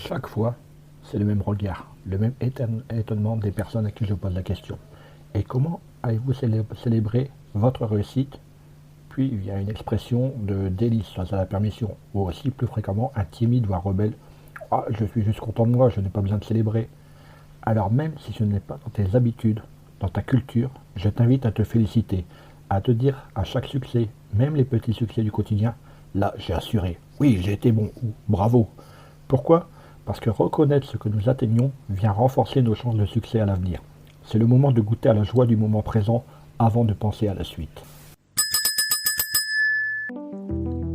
Chaque fois, c'est le même regard, le même étonnement des personnes à qui je pose la question. Et comment avez-vous célébré votre réussite? Puis il y a une expression de délice face à la permission, ou aussi plus fréquemment un timide voire rebelle. Ah, je suis juste content de moi, je n'ai pas besoin de célébrer. Alors même si ce n'est pas dans tes habitudes, dans ta culture, je t'invite à te féliciter, à te dire à chaque succès, même les petits succès du quotidien, là j'ai assuré, oui j'ai été bon, ou bravo. Pourquoi? Parce que reconnaître ce que nous atteignons vient renforcer nos chances de succès à l'avenir. C'est le moment de goûter à la joie du moment présent avant de penser à la suite.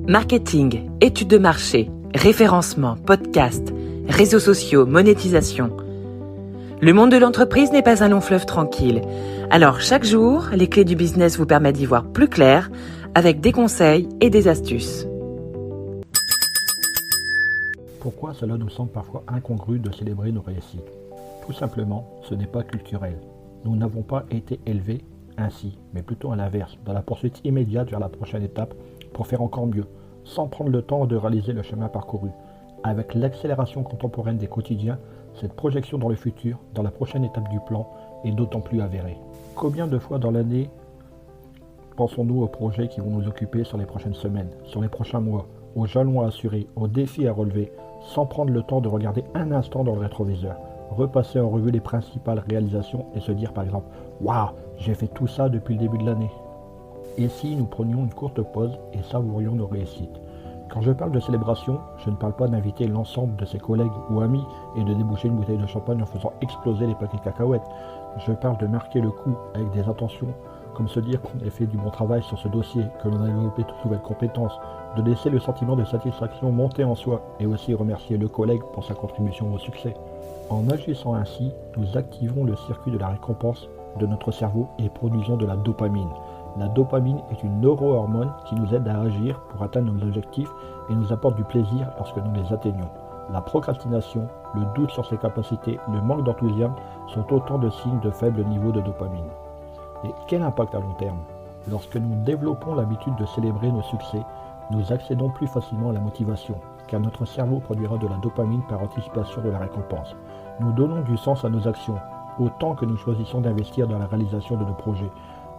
Marketing, études de marché, référencement, podcast, réseaux sociaux, monétisation. Le monde de l'entreprise n'est pas un long fleuve tranquille. Alors chaque jour, les clés du business vous permettent d'y voir plus clair avec des conseils et des astuces. Pourquoi cela nous semble parfois incongru de célébrer nos réussites? Tout simplement, ce n'est pas culturel. Nous n'avons pas été élevés ainsi, mais plutôt à l'inverse, dans la poursuite immédiate vers la prochaine étape pour faire encore mieux, sans prendre le temps de réaliser le chemin parcouru. Avec l'accélération contemporaine des quotidiens, cette projection dans le futur, dans la prochaine étape du plan, est d'autant plus avérée. Combien de fois dans l'année pensons-nous aux projets qui vont nous occuper sur les prochaines semaines, sur les prochains mois, aux jalons à assurer, aux défis à relever, sans prendre le temps de regarder un instant dans le rétroviseur, repasser en revue les principales réalisations et se dire par exemple « Waouh, j'ai fait tout ça depuis le début de l'année ». Et si nous prenions une courte pause et savourions nos réussites? Quand je parle de célébration, je ne parle pas d'inviter l'ensemble de ses collègues ou amis et de déboucher une bouteille de champagne en faisant exploser les paquets de cacahuètes. Je parle de marquer le coup avec des intentions, comme se dire qu'on a fait du bon travail sur ce dossier, que l'on a développé de nouvelles compétences, de laisser le sentiment de satisfaction monter en soi et aussi remercier le collègue pour sa contribution au succès. En agissant ainsi, nous activons le circuit de la récompense de notre cerveau et produisons de la dopamine. La dopamine est une neurohormone qui nous aide à agir pour atteindre nos objectifs et nous apporte du plaisir lorsque nous les atteignons. La procrastination, le doute sur ses capacités, le manque d'enthousiasme sont autant de signes de faible niveau de dopamine. Et quel impact à long terme? Lorsque nous développons l'habitude de célébrer nos succès, nous accédons plus facilement à la motivation, car notre cerveau produira de la dopamine par anticipation de la récompense. Nous donnons du sens à nos actions, autant que nous choisissons d'investir dans la réalisation de nos projets.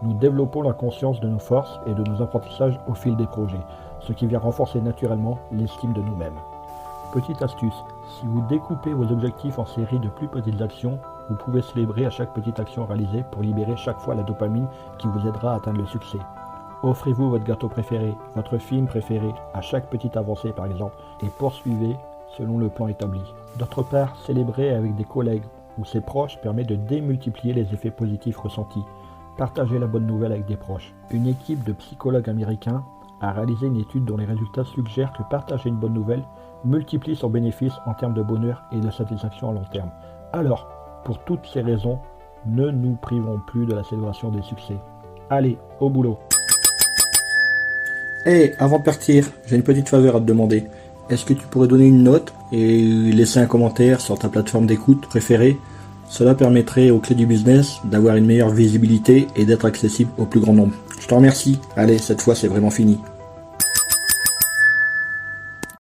Nous développons la conscience de nos forces et de nos apprentissages au fil des projets, ce qui vient renforcer naturellement l'estime de nous-mêmes. Petite astuce, si vous découpez vos objectifs en séries de plus petites actions, vous pouvez célébrer à chaque petite action réalisée pour libérer chaque fois la dopamine qui vous aidera à atteindre le succès. Offrez-vous votre gâteau préféré, votre film préféré, à chaque petite avancée par exemple, et poursuivez selon le plan établi. D'autre part, célébrer avec des collègues ou ses proches permet de démultiplier les effets positifs ressentis. Partagez la bonne nouvelle avec des proches. Une équipe de psychologues américains a réalisé une étude dont les résultats suggèrent que partager une bonne nouvelle multiplie son bénéfice en termes de bonheur et de satisfaction à long terme. Alors, pour toutes ces raisons, ne nous privons plus de la célébration des succès. Allez, au boulot! Hey, avant de partir, j'ai une petite faveur à te demander. Est-ce que tu pourrais donner une note et laisser un commentaire sur ta plateforme d'écoute préférée? Cela permettrait aux clés du business d'avoir une meilleure visibilité et d'être accessible au plus grand nombre. Je te remercie. Allez, cette fois c'est vraiment fini.